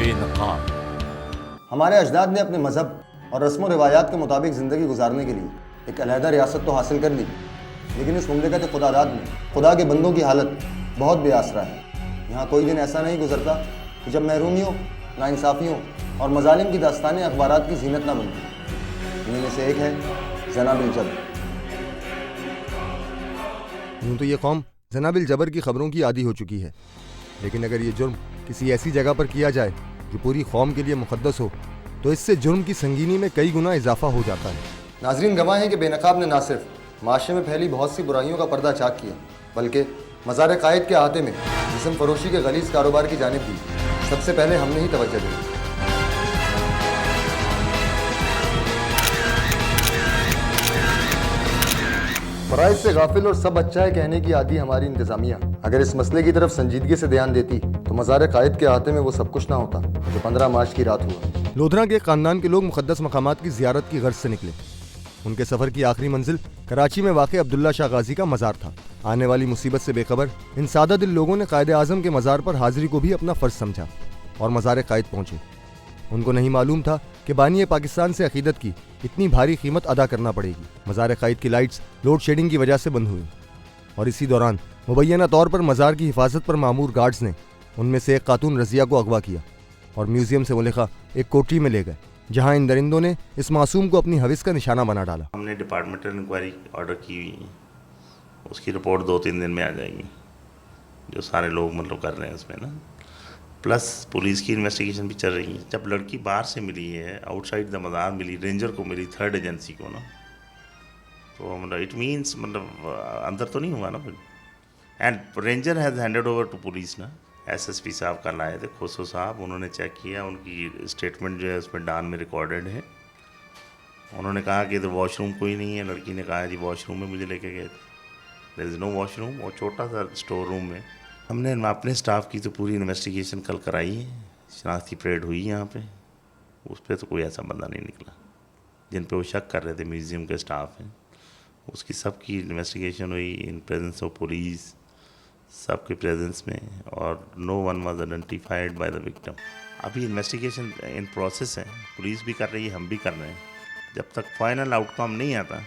बेनकाब। हमारे अजदाद ने अपने मज़हब और रस्म व रिवायात के मुताबिक ज़िंदगी गुजारने के लिए एक अलहदा रियासत तो हासिल कर ली, लेकिन इस मुमलिकत खुदादाद में खुदा के बंदों की हालत बहुत बेआसरा है। यहाँ कोई दिन ऐसा नहीं गुजरता कि जब महरूमियों, नाइंसाफ़ियों और मजालिम की दास्तानें अखबारात की जीनत ना बनती। इन्हीं में से एक है ज़नाबिल जबर। यूँ तो ये कौम ज़नाबिल जबर की खबरों की आदी हो चुकी है, लेकिन अगर ये जुर्म किसी ऐसी जगह पर किया जाए जो पूरी कौम के लिए मुक़द्दस हो तो इससे जुर्म की संगीनी में कई गुना इजाफा हो जाता है। नाज़रीन गवाह हैं कि बेनकाब ने ना सिर्फ माशरे में फैली बहुत सी बुराइयों का पर्दा चाक किया, बल्कि मज़ार कायद के अहाते में जिस्म फरोशी के गलीज़ कारोबार की जानिब भी सबसे पहले हमने ही तवज्जो दी। फ़राइज़ से गाफिल और सब अच्छा है कहने की आदी हमारी इंतज़ामिया अगर इस मसले की तरफ संजीदगी से ध्यान देती तो मज़ार कायद के अहाते में वो सब कुछ ना होता जो 15 मार्च की रात हुआ। लोधरा के ख़ानदान के लोग मुक़द्दस मकामात की ज़ियारत की गर्ज से निकले। उनके सफ़र की आखिरी मंजिल कराची में वाक़ अब्दुल्ला शाह गाज़ी का मज़ार था। आने वाली मुसीबत से बेखबर इन सादा दिल लोगों ने कायदे आज़म के मज़ार पर हाज़िरी को भी अपना फ़र्ज समझा और मज़ार कायद पहुँचे। उनको नहीं मालूम था कि बानी पाकिस्तान से अकीदत की इतनी भारी कीमत अदा करना पड़ेगी। मज़ार कायद की लाइट्स लोड शेडिंग की वजह से बंद हुई और इसी दौरान मुबैना तौर पर मज़ार की हिफाजत पर मामूर गार्ड्स ने उनमें से एक खातून रज़िया को अगवा किया और म्यूज़ियम से मुल्का एक कोठरी में ले गए, जहां इन दरिंदों ने इस मासूम को अपनी हविस का निशाना बना डाला। हमने डिपार्टमेंटल इंक्वायरी ऑर्डर की हुई है, उसकी रिपोर्ट 2-3 दिन में आ जाएगी। जो सारे लोग मतलब कर रहे हैं उसमें ना, प्लस पुलिस की इन्वेस्टिगेशन भी चल रही है। जब लड़की बाहर से मिली है, आउटसाइड द मज़ार मिली, रेंजर को मिली, थर्ड एजेंसी को ना, तो मतलब इट मीन्स मतलब अंदर तो नहीं हुआ ना फिर। And ranger has handed over to police ना। एसएसपी साहब कल आए थे, खुसरो साहब, उन्होंने चेक किया, उनकी स्टेटमेंट जो है उसमें डान में रिकॉर्डेड है। उन्होंने कहा कि इधर वॉशरूम कोई नहीं है। लड़की ने कहा जी वॉशरूम में मुझे लेके गए थे, देयर इज़ नो वॉशरूम, और छोटा सा स्टोर रूम में। हमने अपने स्टाफ की तो पूरी इन्वेस्टिगेशन कल कराई है, शनाख्ती परेड हुई यहाँ पे, उस पर तो कोई ऐसा बंदा नहीं निकला जिन पे वो शक कर रहे थे म्यूज़ियम के स्टाफ हैं। उसकी सबकी इन्वेस्टिगेशन हुई इन प्रेजेंस ऑफ पुलिस, सबके प्रेजेंस में, और no one was identified by the victim. अभी इन्वेस्टिगेशन इन प्रोसेस है, पुलिस भी कर रही है, हम भी कर रहे हैं। जब तक फाइनल आउटकम नहीं आता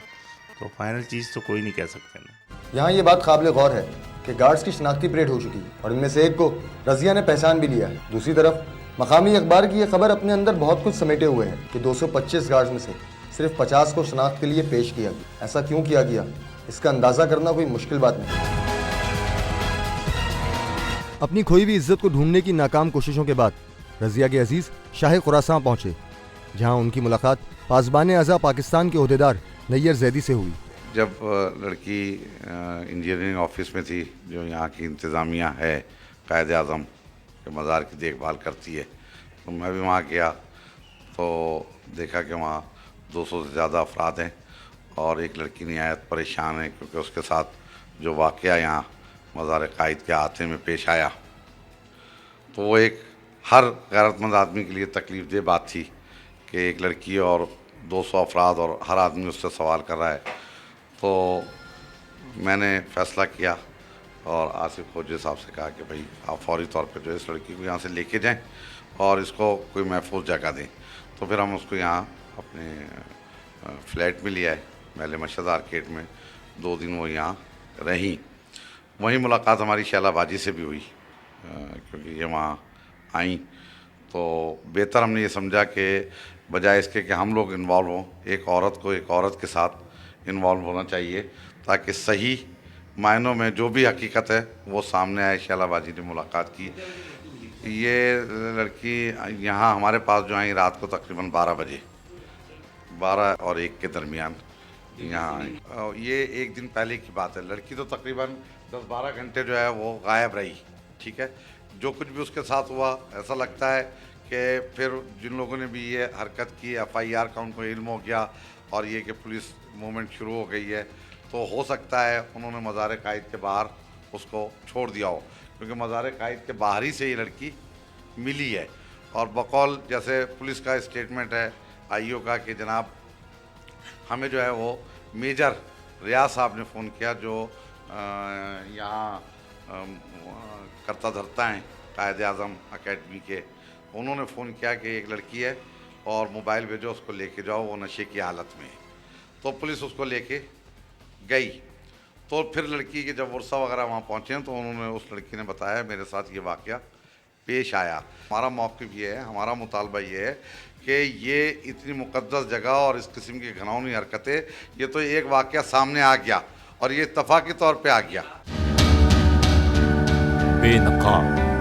तो फाइनल चीज़ तो कोई नहीं कह सकते ना। यहाँ ये बात काबिल गौर है कि गार्ड्स की शनाख्ती परेड हो चुकी है और इनमें से एक को रज़िया ने पहचान भी लिया है। दूसरी तरफ मकामी अखबार की यह खबर अपने अंदर बहुत कुछ समेटे हुए है कि 225 गार्ड्स में से सिर्फ 50 को शनाख्त के लिए पेश किया गया। ऐसा क्यों किया गया, इसका अंदाज़ा करना कोई मुश्किल बात नहीं। अपनी खोई हुई इज्जत को ढूंढने की नाकाम कोशिशों के बाद रज़िया के अजीज़ शाह खुरासां पहुंचे, जहां उनकी मुलाकात पासबान आज़ा पाकिस्तान के ओहदेदार नैयर जैदी से हुई। जब लड़की इंजीनियरिंग ऑफिस में थी, जो यहाँ की इंतज़ामिया है कायद आज़म के मज़ार की देखभाल करती है, तो मैं भी वहाँ गया तो देखा कि वहाँ 200 से ज़्यादा अफराद हैं और एक लड़की नहायत परेशान है क्योंकि उसके साथ जो वाक़या यहाँ मज़ार कायद के अहाते में पेश आया, तो वो एक हर गैरतमंद आदमी के लिए तकलीफ़ देह बात थी कि एक लड़की और 200 अफराद और हर आदमी उससे सवाल कर रहा है। तो मैंने फ़ैसला किया और आसिफ खोजे साहब से कहा कि भाई आप फौरी तौर पे जो है इस लड़की को यहाँ से लेके जाएं और इसको कोई महफूज जगह दें। तो फिर हम उसको यहाँ अपने फ्लैट में लिया है, महल मशहद आर्केड में। 2 दिन वो यहाँ रहीं। वहीं मुलाकात हमारी शैला बाजी से भी हुई, क्योंकि ये वहाँ आई तो बेहतर हमने ये समझा कि बजाय इसके कि हम लोग इन्वॉल्व हों, एक औरत को एक औरत के साथ इन्वॉल्व होना चाहिए ताकि सही मायनों में जो भी हकीकत है वो सामने आए। शैला बाजी ने मुलाकात की। ये लड़की यहाँ हमारे पास जो आई रात को तकरीबन 12 बजे, 12 और 1 के दरमियान यहाँ आई। ये एक दिन पहले की बात है। लड़की तो तकरीबन 10-12 घंटे जो है वो गायब रही। ठीक है, जो कुछ भी उसके साथ हुआ ऐसा लगता है कि फिर जिन लोगों ने भी ये हरकत की FIR का उनको इल्म हो गया और ये कि पुलिस मूवमेंट शुरू हो गई है, तो हो सकता है उन्होंने मज़ार कायद के बाहर उसको छोड़ दिया हो, क्योंकि मज़ार कायद के बाहर ही से ये लड़की मिली है। और बकौल जैसे पुलिस का स्टेटमेंट है IO का कि जनाब हमें जो है वो मेजर रियाज साहब ने फ़ोन किया, जो यहाँ करता धरता हैं कायद आज़म अकेडमी के, उन्होंने फ़ोन किया कि एक लड़की है और मोबाइल भेजो, उसको लेके जाओ, वो नशे की हालत में है। तो पुलिस उसको लेके गई। तो फिर लड़की के जब वर्षा वगैरह वहाँ पहुँचे तो उन्होंने, उस लड़की ने बताया मेरे साथ ये वाक़या पेश आया। हमारा मौक़िफ़ ये है, हमारा मुतालबा ये है कि ये इतनी मुक़द्दस जगह और इस किस्म की घिनौनी हरकतें, ये तो एक वाक़या सामने आ गया और ये इत्तफ़ाक़ी तौर पे आ गया। बेनकाब